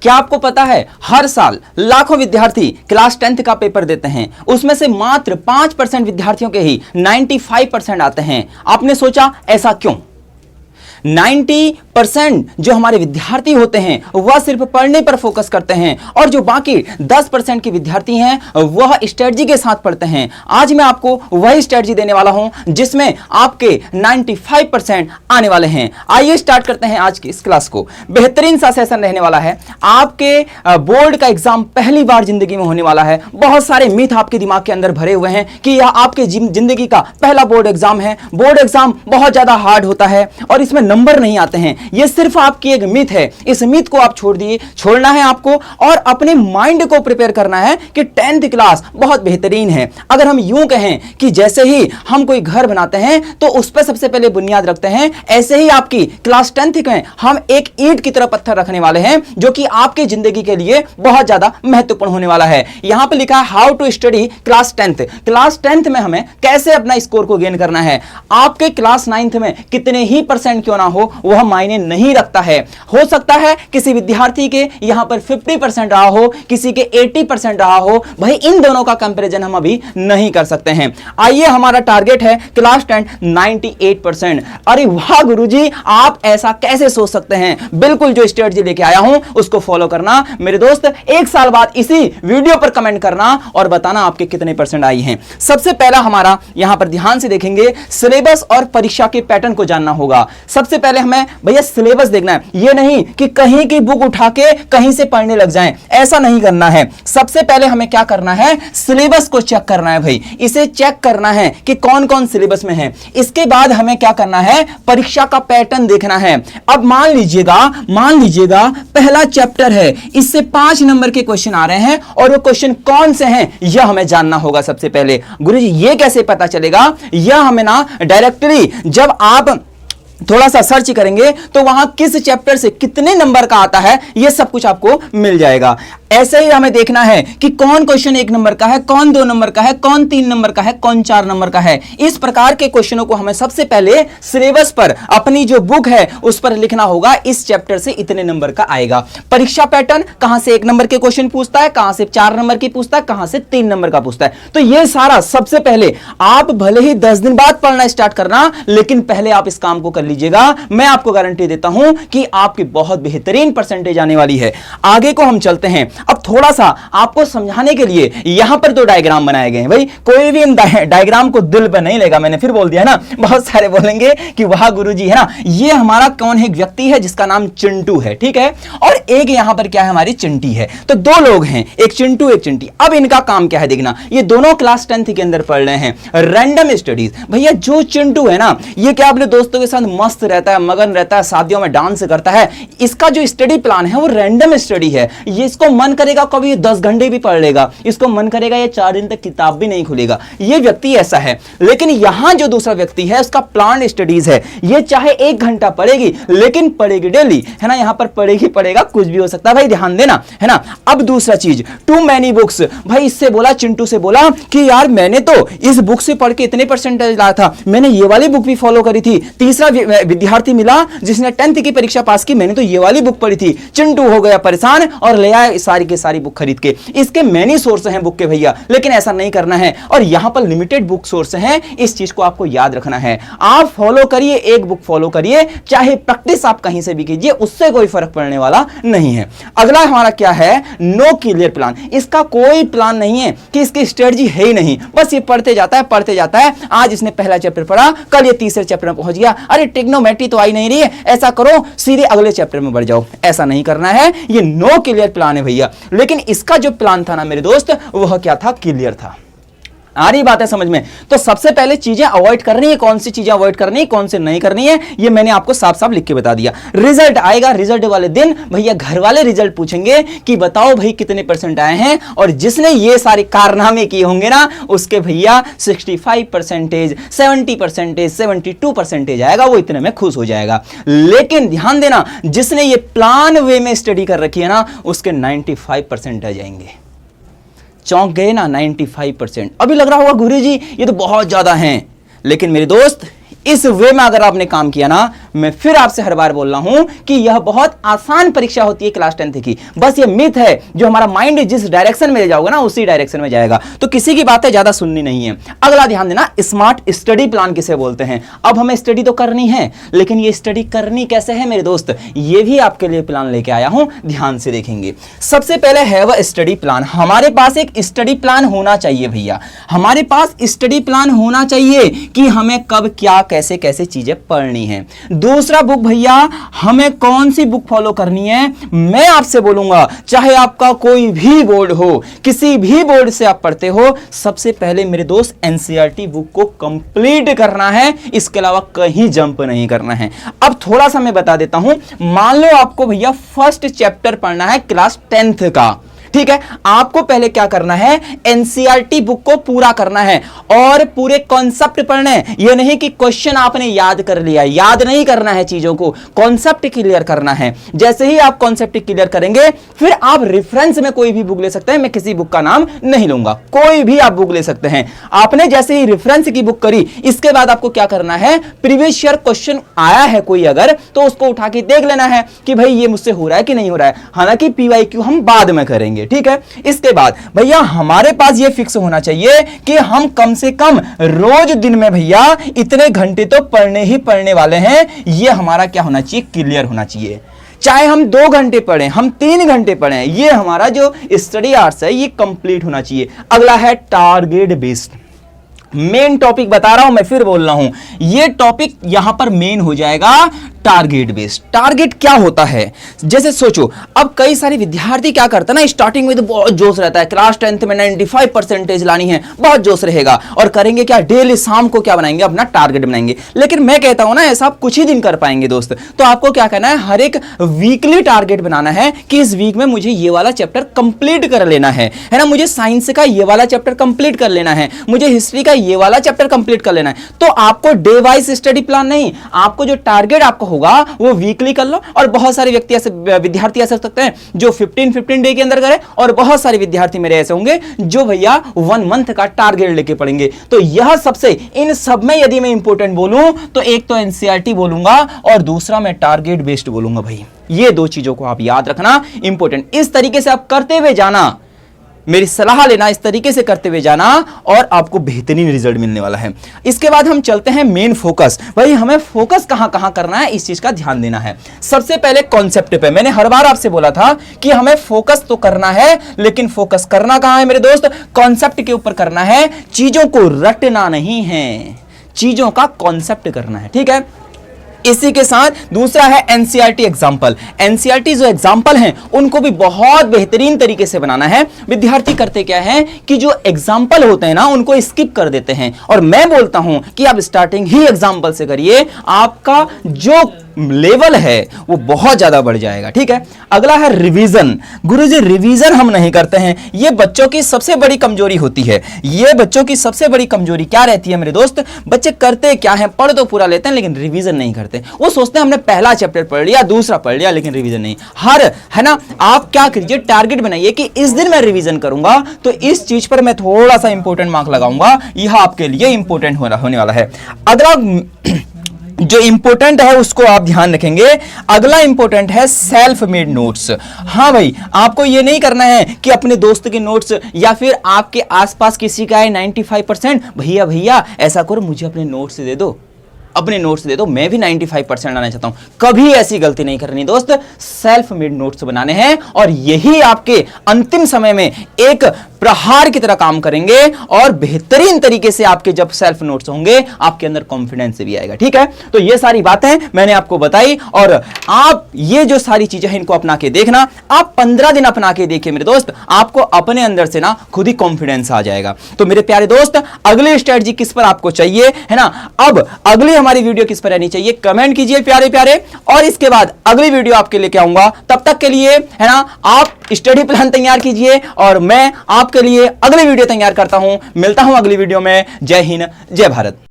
क्या आपको पता है हर साल लाखों विद्यार्थी क्लास 10th का पेपर देते हैं, उसमें से मात्र 5% विद्यार्थियों के ही 95% आते हैं। आपने सोचा ऐसा क्यों? 90% जो हमारे विद्यार्थी होते हैं वह सिर्फ पढ़ने पर फोकस करते हैं और जो बाकी 10% के विद्यार्थी हैं वह स्ट्रेटजी के साथ पढ़ते हैं। आज मैं आपको वही स्ट्रेटजी देने वाला हूं जिसमें आपके 95% आने वाले हैं। आइए स्टार्ट करते हैं आज की इस क्लास को। बेहतरीन सा सेशन रहने वाला है। आपके बोर्ड का एग्जाम पहली बार जिंदगी में होने वाला है। बहुत सारे मिथ आपके दिमाग के अंदर भरे हुए हैं कि यह आपके जिंदगी का पहला बोर्ड एग्जाम है। बोर्ड एग्जाम बहुत ज्यादा हार्ड होता है और इसमें नंबर नहीं आते हैं। यह सिर्फ आपकी एक मिथ है। इस मिथ को आप छोड़ना है आपको और अपने माइंड को प्रिपेयर करना है कि 10th क्लास बहुत बेहतरीन है। अगर हम यूं कहें कि जैसे ही हम कोई घर बनाते हैं तो उस पर सबसे पहले बुनियाद रखते हैं, ऐसे ही आपकी क्लास 10th में हम एक ईंट की तरह पत्थर रखने वाले हैं जो कि आपकी जिंदगी के लिए बहुत ज्यादा महत्वपूर्ण होने वाला है। यहां पर लिखा है how to study class 10th। Class 10th में हमें कैसे अपना स्कोर को गेन करना है। आपके क्लास 9th में कितने ही परसेंट क्यों ना हो वह मायने नहीं रखता है। हो सकता है किसी विद्यार्थी के यहां पर 50% रहा हो, किसी के 80% रहा हो। भाई इन दोनों का कंपैरिजन हम अभी नहीं कर सकते हैं। आइए, हमारा टारगेट है क्लास 10 98%। अरे वाह गुरुजी, आप ऐसा कैसे सोच सकते हैं? बिल्कुल, जो स्ट्रेटजी लेके आया हूं उसको फॉलो करना मेरे दोस्त। एक साल बाद इसी वीडियो पर कमेंट करना और बताना आपके कितने परसेंट आई हैं। सबसे पहला हमारा यहां पर ध्यान से देखेंगे, सिलेबस और परीक्षा के पैटर्न को जानना होगा। सबसे पहले हमें भैया सिलेबस देखना है। यह नहीं कि कहीं की बुक उठा के कहीं से पढ़ने लग जाएं, ऐसा नहीं करना है। सबसे पहले हमें क्या करना है? सिलेबस को चेक करना है भाई। इसे चेक करना है कि कौन कौन सिलेबस में है। इसके बाद हमें क्या करना है? परीक्षा का पैटर्न देखना है। अब मान लीजिएगा पहला चैप्टर है, इससे 5 नंबर के क्वेश्चन आ रहे हैं और वो क्वेश्चन कौन से हैं यह हमें जानना होगा। सबसे पहले गुरुजी यह कैसे पता चलेगा? यह हमें ना डायरेक्टली जब आप थोड़ा सा सर्च करेंगे तो वहां किस चैप्टर से कितने नंबर का आता है यह सब कुछ आपको मिल जाएगा। ऐसे ही हमें देखना है कि कौन क्वेश्चन 1 नंबर का है, कौन 2 नंबर का है, कौन 3 नंबर का है, कौन 4 नंबर का है। इस प्रकार के क्वेश्चनों को हमें सबसे पहले सिलेबस पर अपनी जो बुक है उस पर लिखना होगा। इस चैप्टर से इतने नंबर का आएगा। परीक्षा पैटर्न कहां से 1 नंबर के क्वेश्चन पूछता है, कहां से 4 नंबर की पूछता है, कहां से 3 नंबर का पूछता है। तो यह सारा सबसे पहले आप भले ही 10 दिन बाद पढ़ना स्टार्ट करना, लेकिन पहले आप इस काम को कर लीजिएगा। मैं आपको गारंटी देता हूं कि आपकी बहुत बेहतरीन परसेंटेज आने वाली है। आगे को हम चलते हैं। अब थोड़ा सा आपको समझाने के लिए यहां पर 2 डायग्राम बनाए गए हैं। भाई कोई भी इन डायग्राम को दिल पर नहीं लेगा। मैंने फिर बोल दिया ना, बहुत सारे बोलेंगे कि वाह गुरुजी, है ना, ये हमारा कौन है? एक व्यक्ति है जिसका नाम चिंटू है, ठीक है, और एक यहां पर क्या है? हमारी चिंटी है। तो 2 लोग हैं, एक चिंटू एक चिंटी। अब इनका काम क्या है देखना। ये दोनों क्लास 10th के अंदर पढ़ रहे हैं रैंडम स्टडीज। भैया जो चिंटू है ना, ये क्या अपने दोस्तों के साथ मस्त रहता है, मगन रहता है, शादियों में डांस करता है। इसका जो स्टडी प्लान है वो रैंडम स्टडी है। ये इसको मन करेगा कभी 10 घंटे भी पढ़ लेगा, इसको मन करेगा ये 4 दिन तक किताब भी नहीं खुलेगा। ये व्यक्ति ऐसा है। लेकिन यहां जो दूसरा व्यक्ति है उसका प्लान स्टडीज है। ये चाहे 1 घंटा पढ़ेगी लेकिन पढ़ेगी डेली, है ना। यहां पर पढ़ेगा, कुछ भी हो सकता है भाई, ध्यान देना, है ना। अब दूसरा चीज, टू मैनी बुक्स। भाई इससे बोला, चिंटू से बोला कि यार मैंने तो इस बुक से पढ़ के इतने परसेंटेज लाया था, मैंने ये वाली बुक भी फॉलो करी थी। तीसरा विद्यार्थी मिला जिसने 10th की परीक्षा पास की, मैंने तो ये वाली बुक पढ़ी थी। चिंटू हो गया परेशान और ले आया सारी की सारी बुक खरीद के। इसके मैनी सोर्स हैं बुक के भैया, लेकिन ऐसा नहीं करना है। और यहां पर लिमिटेड बुक सोर्स हैं, इस चीज को आपको याद रखना है। आप फॉलो करिए, एक बुक फॉलो करिए, चाहे प्रैक्टिस आप कहीं से भी कीजिए, उससे कोई फर्क पड़ने वाला नहीं है। अगला हमारा क्या है? No clear plan. इसका कोई प्लान नहीं है कि इसकी स्ट्रेटजी है ही नहीं, बस ये पढ़ते जाता है। आज इसने पहला चैप्टर पढ़ा, कल ये तीसरे चैप्टर में पहुंच गया। अरे ट्रिग्नोमेट्री तो आई नहीं रही है, ऐसा करो सीधे अगले चैप्टर में बढ़ जाओ। ऐसा नहीं करना है। ये नो क्लियर प्लान है भैया। लेकिन इसका जो प्लान था ना मेरे दोस्त, वह क्या था? क्लियर था। आ रही बात है समझ में? तो सबसे पहले चीजें अवॉइड करनी है। कौन सी चीजें अवॉइड करनी है, कौन से नहीं करनी है, ये मैंने आपको साफ साफ लिख के बता दिया। रिजल्ट आएगा, रिजल्ट वाले दिन भैया घर वाले रिजल्ट पूछेंगे कि बताओ भाई कितने परसेंट आए हैं, और जिसने ये सारे कारनामे किए होंगे ना उसके भैया 65%, 70%, 72% आएगा। वो इतने में खुश हो जाएगा। लेकिन ध्यान देना, जिसने ये प्लान वे में स्टडी कर रखी है ना उसके 95% आ जाएंगे। चौंक गए ना? 95%। अभी लग रहा होगा गुरुजी ये तो बहुत ज्यादा हैं, लेकिन मेरे दोस्त इस वे में अगर आपने काम किया ना मैं फिर आपसे हर बार बोल रहा हूं कि यह बहुत आसान परीक्षा होती है क्लास 10th की। बस ये मिथ है, जो हमारा माइंड जिस डायरेक्शन में ले जाओगे ना उसी डायरेक्शन में जाएगा। तो किसी की बातें ज्यादा सुननी नहीं है। अगला ध्यान देना, स्मार्ट स्टडी प्लान किसे बोलते हैं। अब हमें स्टडी तो करनी है, लेकिन ये स्टडी करनी कैसे है मेरे दोस्त, ये भी आपके लिए प्लान लेके आया हूं, ध्यान से देखेंगे। सबसे पहले हैव अ स्टडी प्लान। हमारे पास एक स्टडी प्लान होना चाहिए भैया, हमारे पास स्टडी प्लान होना चाहिए कि हमें कब क्या कैसे कैसे चीजें पढ़नी है। दूसरा बुक भैया, हमें कौन सी बुक फॉलो करनी है। मैं आपसे बोलूंगा, चाहे आपका कोई भी बोर्ड हो, किसी भी बोर्ड से आप पढ़ते हो, सबसे पहले मेरे दोस्त एनसीईआरटी बुक को कंप्लीट करना है, इसके अलावा कहीं जंप नहीं करना है। अब थोड़ा सा मैं बता देता हूं, मान लो आपको भैया फर्स्ट चैप्टर पढ़ना है क्लास 10th का, ठीक है। आपको पहले क्या करना है, एनसीईआरटी बुक को पूरा करना है और पूरे कॉन्सेप्ट पढ़ने हैं। यह नहीं कि क्वेश्चन आपने याद कर लिया, याद नहीं करना है, चीजों को कॉन्सेप्ट क्लियर करना है। जैसे ही आप कॉन्सेप्ट क्लियर करेंगे, फिर आप रेफरेंस में कोई भी बुक ले सकते हैं। मैं किसी बुक का नाम नहीं लूंगा, कोई भी आप बुक ले सकते हैं। आपने जैसे ही रेफरेंस की बुक करी, इसके बाद आपको क्या करना है, प्रीवियस ईयर क्वेश्चन आया है कोई अगर, तो उसको उठा के देख लेना है कि भाई ये मुझसे हो रहा है कि नहीं हो रहा है। हालांकि पीवाईक्यू हम बाद में करेंगे, ठीक है। इसके बाद भैया हमारे पास यह फिक्स होना चाहिए कि हम कम से कम रोज दिन में भैया इतने घंटे तो पढ़ने ही पढ़ने वाले हैं। यह हमारा क्या होना चाहिए, क्लियर होना चाहिए। चाहे हम 2 घंटे पढ़ें, हम 3 घंटे पढ़ें, यह हमारा जो स्टडी आवर्स है ये कंप्लीट होना चाहिए। अगला है टारगेट बेस्ड। मेन टॉपिक बता रहा हूं, मैं फिर बोल रहा हूं, यह टॉपिक यहां पर मेन हो जाएगा टारगेट बेस्ड। टारगेट क्या होता है, जैसे सोचो, अब कई सारे विद्यार्थी क्या करते हैं ना, स्टार्टिंग में तो बहुत जोश रहता है, क्लास 10th में 95% लानी है, बहुत जोश रहेगा, और करेंगे क्या, डेली शाम को क्या बनाएंगे, अपना टारगेट बनाएंगे। लेकिन मैं कहता हूं ना, ऐसा आप कुछ ही दिन कर पाएंगे दोस्त। तो आपको क्या करना है, हर एक वीकली टारगेट बनाना है कि इस वीक में मुझे ये वाला चैप्टर कंप्लीट कर लेना है ना, मुझे साइंस का ये वाला चैप्टर कंप्लीट कर लेना है, मुझे हिस्ट्री का ये वाला चैप्टर कंप्लीट कर लेना है। तो आपको डे वाइज स्टडी प्लान नहीं, आपको जो टारगेट आपको होगा वो वीकली कर लो। और बहुत सारे व्यक्ति ऐसे विद्यार्थी ऐसे सकते हैं जो 15 डे के अंदर करें, और बहुत सारे विद्यार्थी मेरे ऐसे होंगे जो भैया 1 मंथ का टारगेट लेके पढ़ेंगे। तो यह सबसे, इन सब में यदि मैं इंपॉर्टेंट बोलूं तो एक तो एनसीईआरटी बोलूंगा और दूसरा मैं टारगेट बेस्ड बोलूंगा। भाई ये 2 चीजों को आप याद रखना, इंपॉर्टेंट। इस तरीके से आप करते हुए जाना, मेरी सलाह लेना, इस तरीके से करते हुए जाना, और आपको बेहतरीन रिजल्ट मिलने वाला है। इसके बाद हम चलते हैं मेन फोकस। भाई हमें फोकस कहां कहां करना है, इस चीज का ध्यान देना है। सबसे पहले कॉन्सेप्ट पे, मैंने हर बार आपसे बोला था कि हमें फोकस तो करना है, लेकिन फोकस करना कहां है मेरे दोस्त, कॉन्सेप्ट के ऊपर करना है। चीजों को रटना नहीं है, चीजों का कॉन्सेप्ट करना है, ठीक है। इसी के साथ दूसरा है एनसीईआरटी एग्जाम्पल। एनसीईआरटी जो एग्जाम्पल हैं उनको भी बहुत बेहतरीन तरीके से बनाना है। विद्यार्थी करते क्या है कि जो एग्जाम्पल होते हैं ना उनको स्किप कर देते हैं, और मैं बोलता हूं कि आप स्टार्टिंग ही एग्जाम्पल से करिए, आपका जो लेवल है वो बहुत ज्यादा बढ़ जाएगा, ठीक है। अगला है रिवीजन। गुरुजी रिवीजन हम नहीं करते हैं, ये बच्चों की सबसे बड़ी कमजोरी होती है। ये बच्चों की सबसे बड़ी कमजोरी क्या रहती है मेरे दोस्त, बच्चे करते क्या है, पढ़ तो पूरा लेते हैं लेकिन रिवीजन नहीं करते। वो सोचते हैं हमने पहला चैप्टर पढ़ लिया, दूसरा पढ़ लिया, लेकिन रिवीजन नहीं। है ना, आप क्या कीजिए, टारगेट बनाइए कि इस दिन मैं रिवीजन करूंगा, तो इस चीज पर मैं थोड़ा सा इंपॉर्टेंट मार्क लगाऊंगा, यह आपके लिए इंपॉर्टेंट होने वाला है। अगला जो इंपॉर्टेंट है उसको आप ध्यान रखेंगे। अगला इंपॉर्टेंट है सेल्फ मेड नोट्स। हाँ भाई, आपको ये नहीं करना है कि अपने दोस्त के नोट्स या फिर आपके आसपास किसी का है 95%, भैया भैया ऐसा करो मुझे अपने नोट्स दे दो, अपने नोट्स दे दो, मैं भी 95% लाना चाहता हूं। कभी ऐसी गलती नहीं करनी दोस्त, सेल्फ मेड नोट्स बनाने हैं, और यही आपके अंतिम समय में एक प्रहार की तरह काम करेंगे, और बेहतरीन तरीके से आपके जब सेल्फ नोट्स होंगे आपके अंदर कॉन्फिडेंस भी आएगा, ठीक है। तो ये सारी बातें मैंने आपको बताई, और आप ये जो सारी चीजें हैं इनको अपना के देखना। आप 15 दिन अपना के देखिए मेरे दोस्त, आपको अपने अंदर से ना खुद ही कॉन्फिडेंस आ जाएगा। तो मेरे प्यारे दोस्त, अगली स्ट्रेटजी किस पर आपको चाहिए, है ना, अब अगली हमारी वीडियो किस पर रहनी चाहिए, कमेंट कीजिए प्यारे प्यारे, और इसके बाद अगली वीडियो आपके लेके आऊंगा। तब तक के लिए, है ना, आप स्टडी प्लान तैयार कीजिए, और मैं आपके लिए अगली वीडियो तैयार करता हूं। मिलता हूं अगली वीडियो में। जय हिंद, जय भारत।